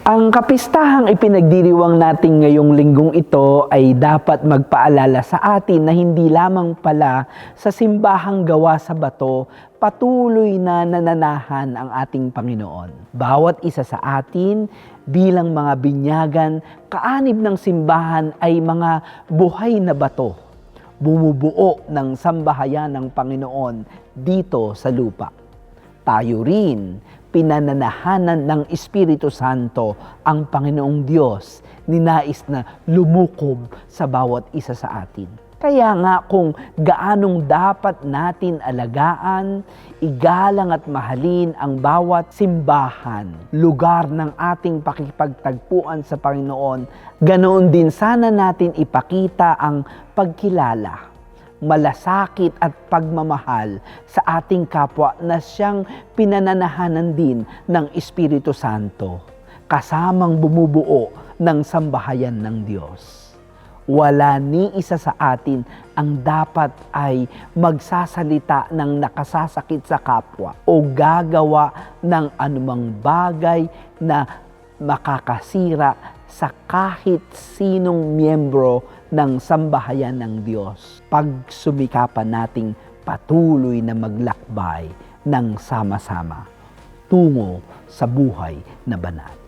Ang kapistahang ipinagdiriwang natin ngayong linggong ito ay dapat magpaalala sa atin na hindi lamang pala sa simbahang gawa sa bato, patuloy na nananahan ang ating Panginoon. Bawat isa sa atin bilang mga binyagan, kaanib ng simbahan ay mga buhay na bato, bumubuo ng sambahayan ng Panginoon dito sa lupa. Tayo rin, pinananahanan ng Espiritu Santo ang Panginoong Diyos, ninais na lumukob sa bawat isa sa atin. Kaya nga kung gaanong dapat natin alagaan, igalang at mahalin ang bawat simbahan, lugar ng ating pakikipagtagpuan sa Panginoon, ganoon din sana natin ipakita ang pagkilala, malasakit at pagmamahal sa ating kapwa na siyang pinananahanan din ng Espiritu Santo, kasamang bumubuo ng sambahayan ng Diyos. Wala ni isa sa atin ang dapat ay magsasalita ng nakasasakit sa kapwa o gagawa ng anumang bagay na makakasira sa kahit sinong miyembro ng sambahayan ng Diyos. Pagsumikapan nating patuloy na maglakbay ng sama-sama tungo sa buhay na banal.